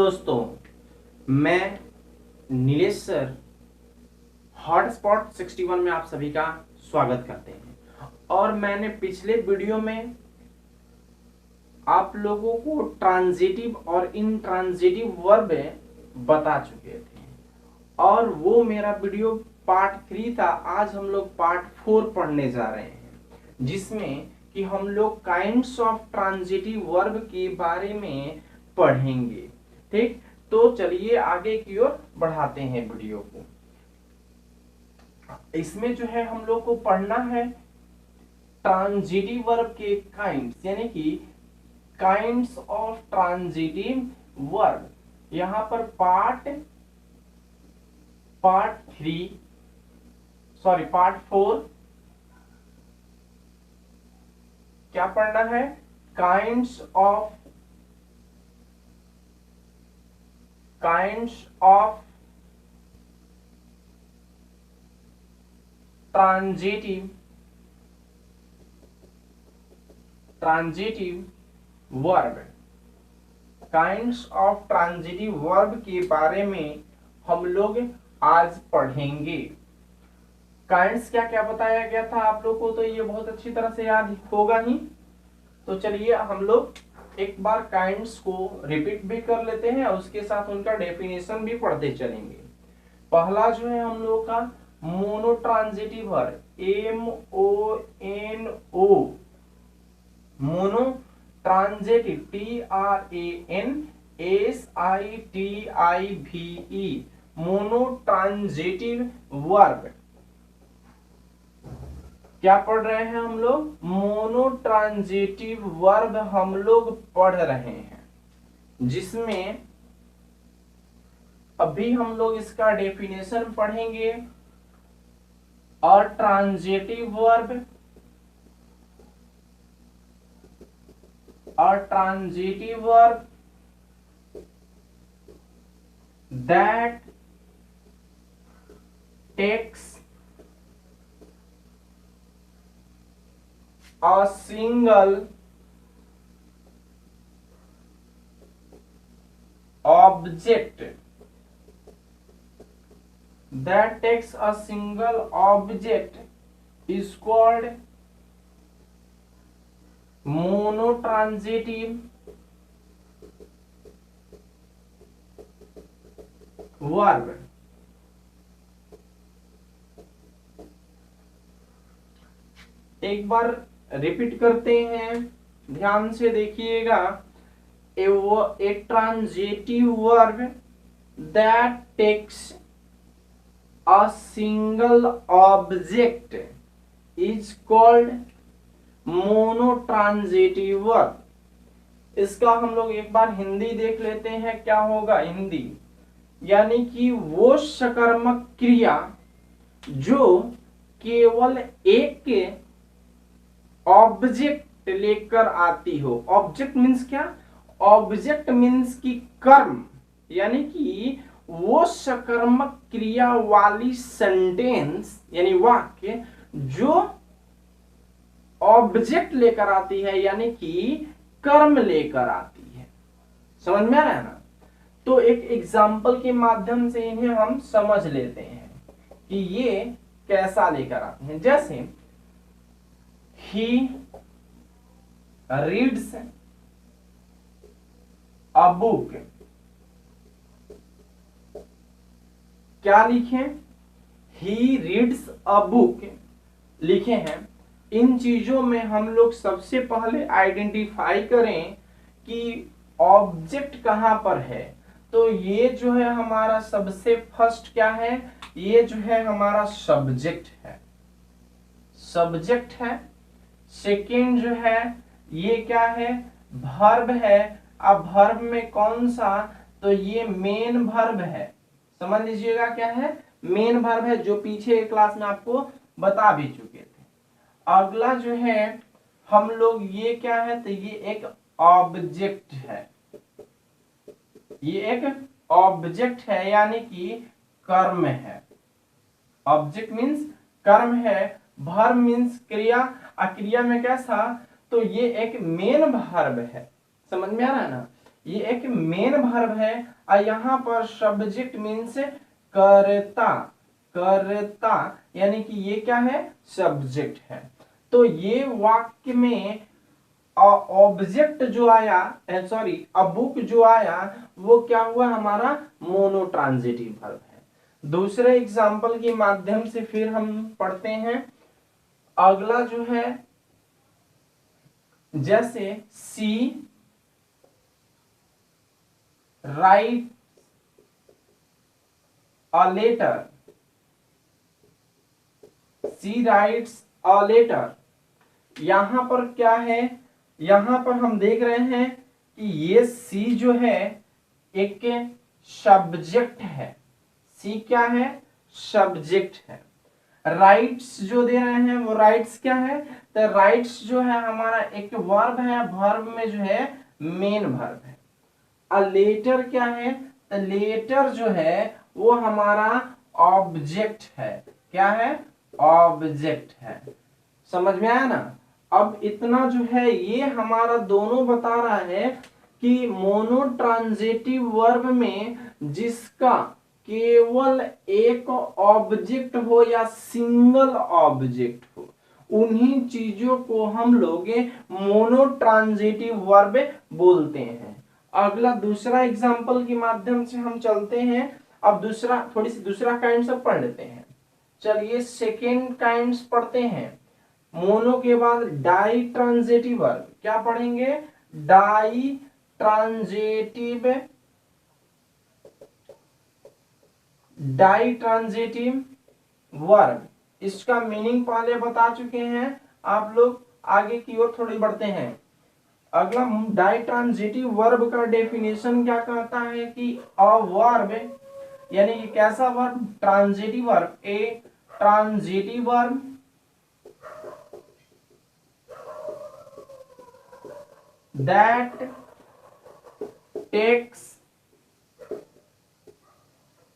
दोस्तों, मैं Nilesh sir hotspot 61 में आप सभी का स्वागत करते हैं। और मैंने पिछले वीडियो में आप लोगों को ट्रांजिटिव और इनट्रांजिटिव वर्ब बता चुके थे और वो मेरा वीडियो पार्ट 3 था। आज हम लोग पार्ट 4 पढ़ने जा रहे हैं, जिसमें कि हम लोग काइंड्स ऑफ ट्रांजिटिव वर्ब के बारे में पढ़ेंगे। ठीक, तो चलिए आगे की ओर बढ़ाते हैं वीडियो को। इसमें जो है हम लोग को पढ़ना है ट्रांजिटिव वर्ब के काइंड्स, यानी कि काइंड्स ऑफ ट्रांजिटिव वर्ब। यहां पर पार्ट 4 क्या पढ़ना है? Kinds of transitive verb. Kinds of transitive verb के बारे में हम लोग आज पढ़ेंगे। काइंड्स क्या क्या बताया गया था आप लोग को, तो ये बहुत अच्छी तरह से याद होगा ही। तो चलिए हम लोग एक बार काइंड्स को रिपीट भी कर लेते हैं और उसके साथ उनका डेफिनेशन भी पढ़ते चलेंगे। पहला जो है हम लोग का monotransitive verb, MONO, mono transitive TRANSITIVE, monotransitive verb. क्या पढ़ रहे हैं हम लोग? मोनोट्रांजिटिव वर्ब हम लोग पढ़ रहे हैं, जिसमें अभी हम लोग इसका डेफिनेशन पढ़ेंगे। और transitive verb that takes a single object is called monotransitive verb। एक बार रिपीट करते हैं, ध्यान से देखिएगा। ए transitive verb that takes a single object is called monotransitive verb. इसका हम लोग एक बार हिंदी देख लेते हैं, क्या होगा हिंदी। यानी कि वो सकर्मक क्रिया जो केवल एक ऑब्जेक्ट लेकर आती हो। ऑब्जेक्ट मीन्स क्या? ऑब्जेक्ट मीन्स की कर्म, यानी कि वो सकर्मक क्रिया वाली सेंटेंस यानी वाक्य जो ऑब्जेक्ट लेकर आती है, यानी कि कर्म लेकर आती है। समझ में आ रहा है ना? तो एक एग्जाम्पल के माध्यम से इन्हें हम समझ लेते हैं कि ये कैसा लेकर आते हैं। जैसे he reads a book। क्या लिखे? he reads a book लिखे हैं। इन चीजों में हम लोग सबसे पहले आइडेंटिफाई करें कि ऑब्जेक्ट कहां पर है। तो ये जो है हमारा सबसे फर्स्ट क्या है? ये जो है हमारा सब्जेक्ट है। सेकेंड जो है ये क्या है? वर्ब है। अब वर्ब में कौन सा? तो ये मेन वर्ब है। समझ लीजिएगा क्या है? मेन वर्ब है, जो पीछे क्लास में आपको बता भी चुके थे। अगला जो है हम लोग ये क्या है? तो ये एक ऑब्जेक्ट है, यानी कि कर्म है। ऑब्जेक्ट मीन्स कर्म है, वर्ब मीन्स क्रिया। क्रिया में कैसा? तो ये एक मेन वर्ब है। समझ में आ रहा है ना? ये एक मेन वर्ब है और यहाँ पर सब्जेक्ट मीन्स करता, करता यानी कि ये क्या है, सब्जेक्ट है। तो ये वाक्य में ऑब्जेक्ट जो आया, सॉरी अ बुक जो आया, वो क्या हुआ, हमारा मोनोट्रांजिटिव वर्ब है। दूसरे एग्जाम्पल के माध्यम से फिर हम पढ़ते हैं। अगला जो है, जैसे C write a letter, C writes a letter. यहां पर क्या है, यहां पर हम देख रहे हैं कि ये सी जो है एक सब्जेक्ट है। सी क्या है, सब्जेक्ट है। राइट्स जो दे रहे हैं वो राइट्स क्या है, तो राइट्स जो है हमारा एक वर्ब है, वर्ब में जो है मेन वर्ब है। अ लेटर क्या है, तो लेटर जो है वो हमारा ऑब्जेक्ट है। क्या है, ऑब्जेक्ट है। समझ में आया ना। अब इतना जो है ये हमारा दोनों बता रहा है कि मोनोट्रांजिटिव वर्ब में जिसका केवल एक ऑब्जेक्ट हो या सिंगल ऑब्जेक्ट हो, उन्हीं चीजों को हम लोग मोनोट्रांजिटिव वर्ब बोलते हैं। अगला दूसरा एग्जांपल के माध्यम से हम चलते हैं। अब दूसरा, थोड़ी सी दूसरा काइंड सब पढ़ लेते हैं। चलिए सेकेंड काइंड्स पढ़ते हैं। मोनो के बाद डाई ट्रांजिटिव वर्ब क्या पढ़ेंगे, ditransitive, ditransitive verb. इसका मीनिंग पहले बता चुके हैं आप लोग, आगे की ओर थोड़ी बढ़ते हैं। अगला डाई ट्रांजिटिव वर्ब का डेफिनेशन क्या कहता है कि अ वर्ब यानी कि कैसा verb, transitive verb, A transitive verb that takes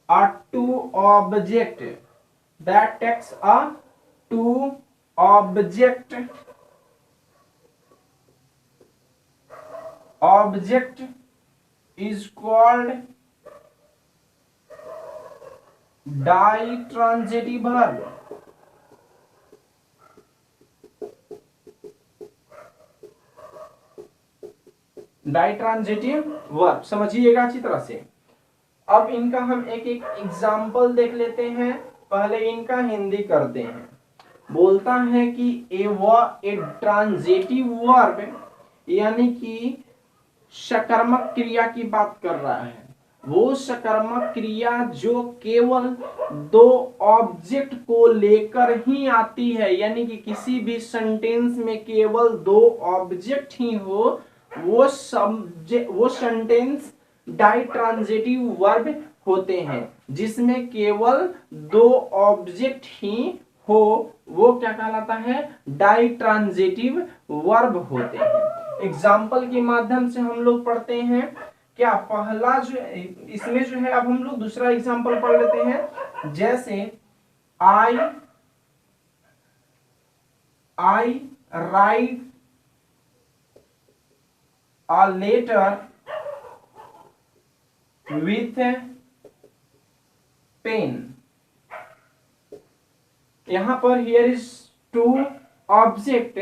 a to object, that takes a to object, object is called ditransitive verb। Ditransitive verb समझिएगा अच्छी तरह से। अब इनका हम एक एक एग्जाम्पल देख लेते हैं। पहले इनका हिंदी करते हैं। बोलता है कि ए ट्रांजिटिव वर्ब यानी कि सकर्मक क्रिया की बात कर रहा है। वो सकर्मक क्रिया जो केवल दो ऑब्जेक्ट को लेकर ही आती है, यानी कि किसी भी सेंटेंस में केवल दो ऑब्जेक्ट ही हो, वो सेंटेंस डाइट्रांजिटिव वर्ब होते हैं। जिसमें केवल दो ऑब्जेक्ट ही हो, वो क्या कहलाता है, डाइट्रांजिटिव वर्ब होते हैं। एग्जाम्पल के माध्यम से हम लोग पढ़ते हैं। क्या पहला जो इसमें जो है, अब हम लोग दूसरा एग्जाम्पल पढ़ लेते हैं। जैसे आई right a letter with pen। यहां पर here is two object।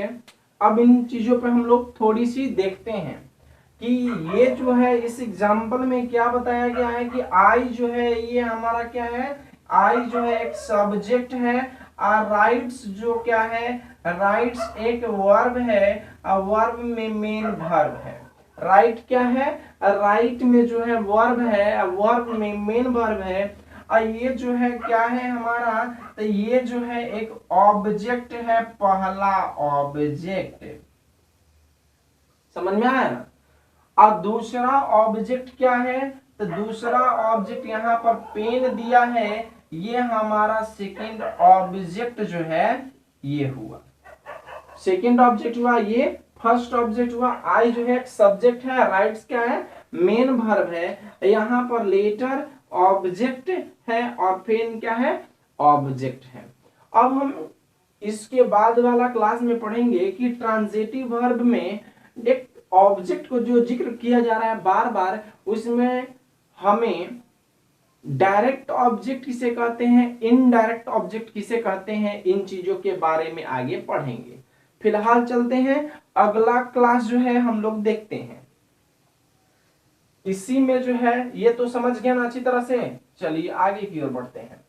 अब इन चीजों पे हम लोग थोड़ी सी देखते हैं कि ये जो है इस एग्जाम्पल में क्या बताया गया है कि आई जो है ये हमारा क्या है, आई जो है एक सब्जेक्ट है और राइट्स जो क्या है, राइट्स एक वर्ब है और वर्ब में मेन वर्ब है। राइट क्या है, राइट में जो है वर्ब है, वर्ब में मेन वर्ब है। और ये जो है क्या है हमारा, तो ये जो है एक ऑब्जेक्ट है, पहला ऑब्जेक्ट। समझ में आया ना। और दूसरा ऑब्जेक्ट क्या है, तो दूसरा ऑब्जेक्ट यहाँ पर पेन दिया है, ये हमारा सेकंड ऑब्जेक्ट जो है ये हुआ। सेकंड ऑब्जेक्ट हुआ ये, फर्स्ट ऑब्जेक्ट हुआ। आई जो है एक सब्जेक्ट है, राइट्स क्या है, मेन वर्ब है। यहाँ पर लेटर ऑब्जेक्ट है और पेन क्या है, ऑब्जेक्ट है। अब हम इसके बाद वाला क्लास में पढ़ेंगे कि ट्रांजिटिव वर्ब में एक ऑब्जेक्ट को जो जिक्र किया जा रहा है बार बार, उसमें हमें डायरेक्ट ऑब्जेक्ट किसे कहते हैं, इनडायरेक्ट ऑब्जेक्ट किसे कहते हैं, इन चीजों के बारे में आगे पढ़ेंगे। फिलहाल चलते हैं, अगला क्लास जो है हम लोग देखते हैं। इसी में जो है ये तो समझ गया ना अच्छी तरह से। चलिए आगे की ओर बढ़ते हैं।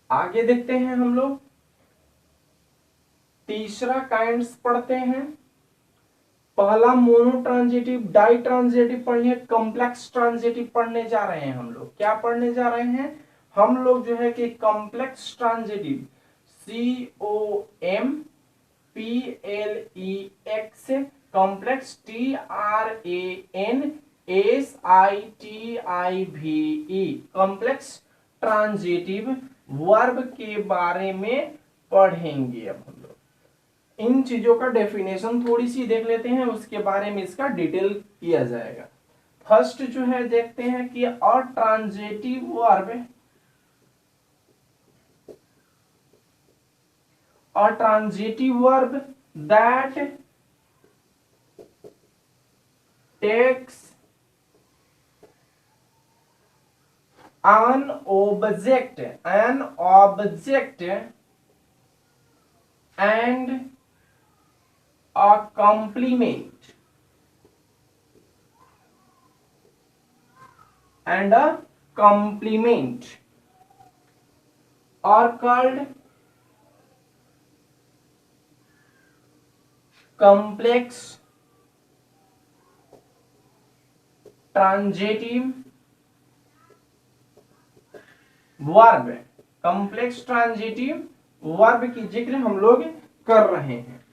आगे देखते हैं हम लोग, तीसरा काइंड्स पढ़ते हैं। पहला मोनो ट्रांजिटिव, डाई ट्रांजिटिव पढ़ने, कॉम्प्लेक्स ट्रांजिटिव पढ़ने जा रहे हैं हम लोग। क्या पढ़ने जा रहे हैं हम लोग जो है कि complex transitive, COMPLEX, complex TRANSITIVE, complex transitive verb के बारे में पढ़ेंगे। अब हम लोग इन चीजों का डेफिनेशन थोड़ी सी देख लेते हैं, उसके बारे में इसका डिटेल किया जाएगा। फर्स्ट जो है देखते हैं कि a transitive verb, a transitive verb that takes an object and a complement are called complex transitive verb. Complex transitive verb की जिक्र हम लोग कर रहे हैं।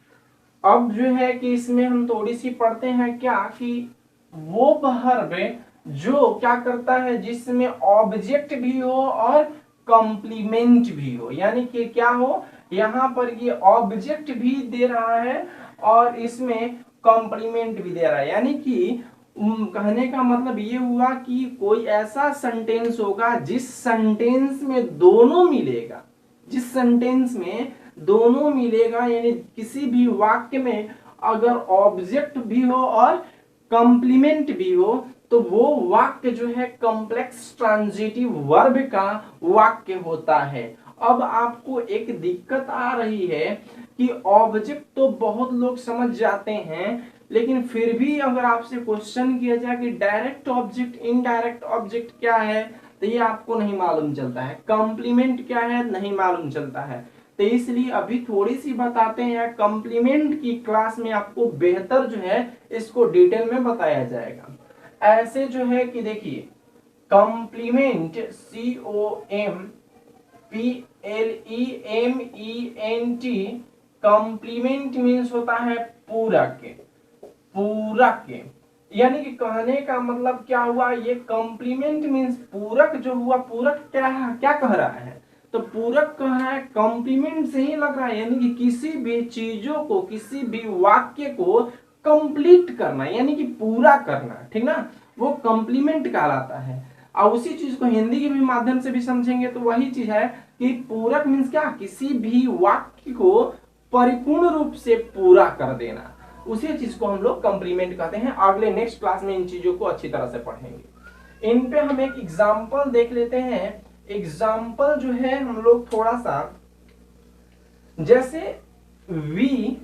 अब जो है कि इसमें हम थोड़ी सी पढ़ते हैं क्या कि वो वर्ब जो क्या करता है, जिसमें ऑब्जेक्ट भी हो और कॉम्प्लीमेंट भी हो। यानी कि क्या हो, यहां पर ये ऑब्जेक्ट भी दे रहा है और इसमें कॉम्प्लीमेंट भी दे रहा है। यानी कि कहने का मतलब ये हुआ कि कोई ऐसा सेंटेंस होगा जिस सेंटेंस में दोनों मिलेगा, जिस सेंटेंस में दोनों मिलेगा, यानी किसी भी वाक्य में अगर ऑब्जेक्ट भी हो और कॉम्प्लीमेंट भी हो, तो वो वाक्य जो है कॉम्प्लेक्स ट्रांजिटिव वर्ब का वाक्य होता है। अब आपको एक दिक्कत आ रही है कि ऑब्जेक्ट तो बहुत लोग समझ जाते हैं, लेकिन फिर भी अगर आपसे क्वेश्चन किया जाए कि डायरेक्ट ऑब्जेक्ट, इनडायरेक्ट ऑब्जेक्ट क्या है, तो ये आपको नहीं मालूम चलता है। कॉम्प्लीमेंट क्या है नहीं मालूम चलता है। तो इसलिए अभी थोड़ी सी बताते हैं, कॉम्प्लीमेंट की क्लास में आपको बेहतर जो है इसको डिटेल में बताया जाएगा। ऐसे जो है कि देखिए, कॉम्प्लीमेंट COMPLEMENT, कॉम्प्लीमेंट मीन्स होता है पूरक। पूरक यानी कि कहने का मतलब क्या हुआ, ये कॉम्प्लीमेंट मीन्स पूरक जो हुआ। पूरक क्या है, क्या कह रहा है, तो पूरक कह रहा है कॉम्प्लीमेंट से ही लग रहा है, यानी कि किसी भी चीजों को, किसी भी वाक्य को कंप्लीट करना, यानी कि पूरा करना, ठीक ना, वो कॉम्प्लीमेंट कहलाता है। और उसी चीज को हिंदी के भी माध्यम से भी समझेंगे तो वही चीज है कि पूरक मीन्स क्या, किसी भी वाक्य को परिपूर्ण रूप से पूरा कर देना, उसी चीज को हम लोग कॉम्प्लीमेंट कहते हैं। अगले नेक्स्ट क्लास में इन चीजों को अच्छी तरह से पढ़ेंगे। इन पे हम एक एग्जाम्पल देख लेते हैं। एग्जाम्पल जो है हम लोग थोड़ा सा, जैसे we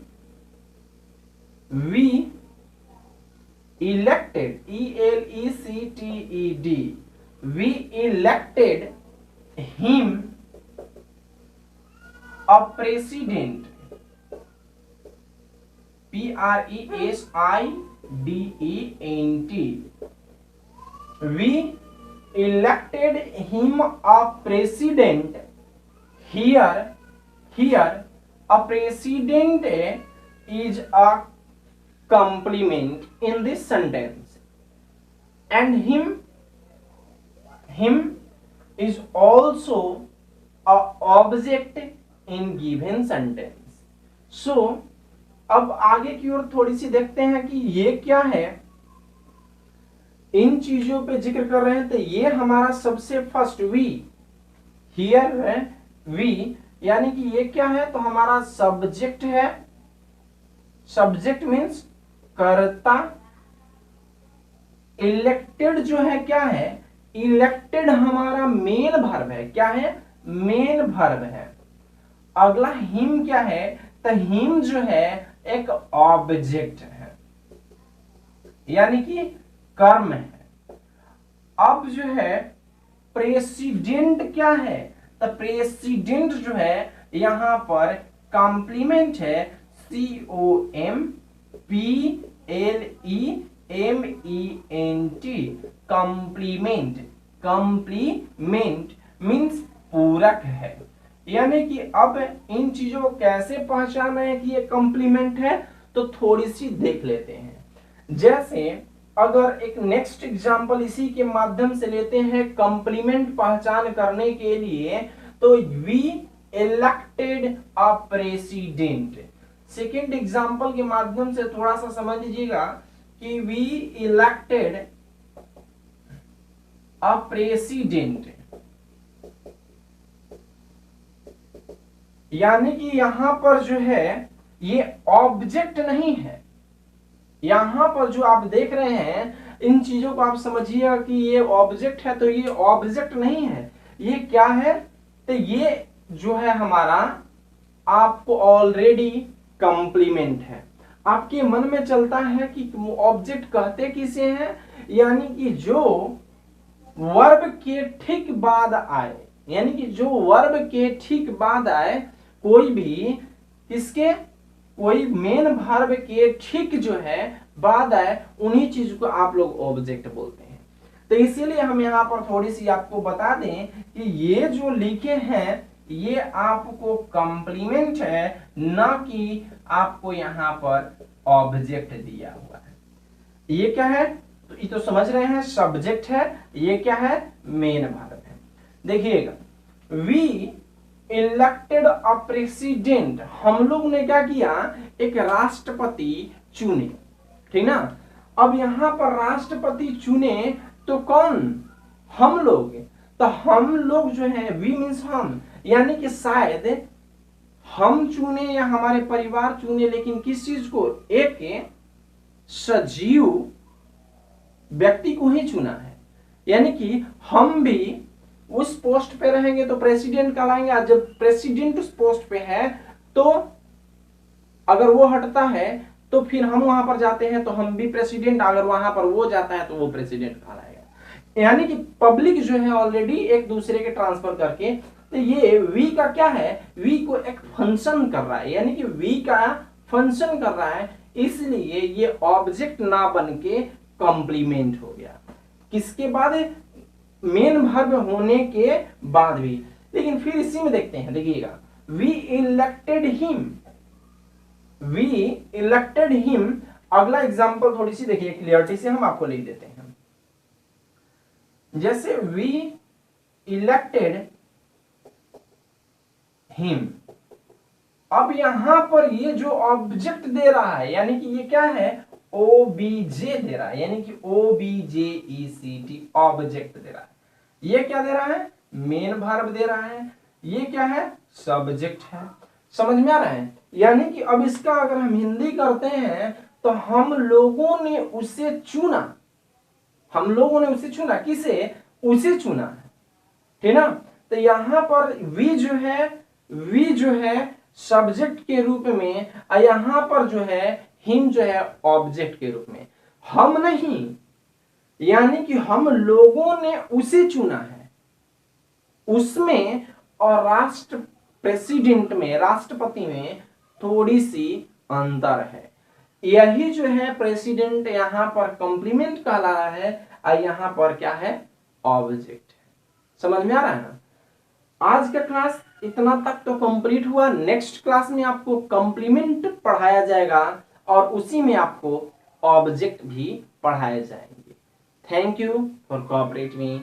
elected, ELECTED, we elected him a president, PRESIDENT, we elected him a president. Here a president is a complement in this sentence, and him is also object in given sentence. So अब आगे की ओर थोड़ी सी देखते हैं कि ये क्या है, इन चीजों पे जिक्र कर रहे हैं। तो ये हमारा सबसे फर्स्ट वी, हियर है वी, यानी कि ये क्या है, तो हमारा सब्जेक्ट है। सब्जेक्ट मीन्स कर्ता। इलेक्टेड जो है क्या है, इलेक्टेड हमारा मेन वर्ब है। क्या है, मेन वर्ब है। अगला हिम क्या है, तो हिम जो है एक ऑब्जेक्ट है, यानी कि कर्म है। अब जो है प्रेसिडेंट क्या है, तो प्रेसिडेंट जो है यहां पर कॉम्प्लीमेंट है, COMPLEMENT, कॉम्प्लीमेंट। कॉम्प्लीमेंट मीन्स पूरक है। यानी कि अब इन चीजों को कैसे पहचाना है कि ये कॉम्प्लीमेंट है, तो थोड़ी सी देख लेते हैं। जैसे अगर एक नेक्स्ट एग्जांपल इसी के माध्यम से लेते हैं कॉम्प्लीमेंट पहचान करने के लिए, तो we elected a president. Second example के माध्यम से थोड़ा सा समझ लीजिएगा कि वी इलेक्टेड अ प्रेसिडेंट, यानी कि यहां पर जो है ये ऑब्जेक्ट नहीं है। यहां पर जो आप देख रहे हैं इन चीजों को आप समझिएगा कि ये ऑब्जेक्ट है, तो ये ऑब्जेक्ट नहीं है। ये क्या है, तो ये जो है हमारा आपको ऑलरेडी कॉम्प्लीमेंट है। आपके मन में चलता है कि ऑब्जेक्ट कहते किसे हैं, यानी कि जो वर्ब के ठीक बाद आए, यानी कि जो वर्ब के ठीक बाद आए, कोई भी किसके, कोई मेन वर्ब के ठीक जो है बाद आए, उन्हीं चीज को आप लोग ऑब्जेक्ट बोलते हैं। तो इसीलिए हम यहाँ पर थोड़ी सी आपको बता दें कि ये जो लिखे हैं ये आपको कॉम्प्लीमेंट है, ना कि आपको यहाँ पर ऑब्जेक्ट दिया हुआ है। ये क्या है, तो ये तो समझ रहे हैं सब्जेक्ट है, ये क्या है, मेन वर्ब है। देखिएगा, वी इलेक्टेड अ प्रेसिडेंट, हम लोग ने क्या किया, एक राष्ट्रपति चुने, ठीक ना। अब यहां पर राष्ट्रपति चुने तो कौन, हम लोग। तो हम लोग जो है, वी मीन्स हम, यानी कि शायद हम चुने या हमारे परिवार चुने, लेकिन किस चीज को, एक सजीव व्यक्ति को ही चुना है। यानी कि हम भी उस पोस्ट पे रहेंगे तो प्रेसिडेंट कहलाएंगे। आज जब प्रेसिडेंट उस पोस्ट पे है, तो अगर वो हटता है तो फिर हम वहां पर जाते हैं तो हम भी प्रेसिडेंट, अगर वहां पर वो जाता है तो वो प्रेसिडेंट कहलाएगा। यानी कि पब्लिक जो है ऑलरेडी एक दूसरे के ट्रांसफर करके, तो ये वी का क्या है, वी को एक फंक्शन कर रहा है, यानी कि वी का फंक्शन कर रहा है, इसलिए ये ऑब्जेक्ट ना बन के कॉम्प्लीमेंट हो गया। किसके बाद, मेन वर्ब होने के बाद भी। लेकिन फिर इसी में देखते हैं, देखिएगा, we elected him, we elected him. अगला एग्जांपल थोड़ी सी देखिए क्लियरिटी से हम आपको लिख देते हैं। जैसे वी इलेक्टेड हिम, अब यहां पर ये जो ऑब्जेक्ट दे रहा है, यानी कि ये क्या है, ओबीजे दे रहा है, यानी कि OBJECT, ऑब्जेक्ट दे रहा है। ये क्या दे रहा है, मेन वर्ब दे रहा है। ये क्या है, सब्जेक्ट है। समझ में आ रहा है। यानी कि अब इसका अगर हम हिंदी करते हैं तो हम लोगों ने उसे चुना, हम लोगों ने उसे चुना, किसे, उसे चुना है, ठीक ना। तो यहां पर वी जो है, वी जो है सब्जेक्ट के रूप में, और यहां पर जो है हिम जो है ऑब्जेक्ट के रूप में, हम नहीं, यानी कि हम लोगों ने उसे चुना है, उसमें और राष्ट्र प्रेसिडेंट में, राष्ट्रपति में थोड़ी सी अंतर है। यही जो है प्रेसिडेंट यहां पर कॉम्प्लीमेंट कहला रहा है, और यहां पर क्या है, ऑब्जेक्ट है। समझ में आ रहा है ना। आज का क्लास इतना तक तो कंप्लीट हुआ। नेक्स्ट क्लास में आपको कॉम्प्लीमेंट पढ़ाया जाएगा और उसी में आपको ऑब्जेक्ट भी पढ़ाए जाएंगे। Thank you for cooperate me.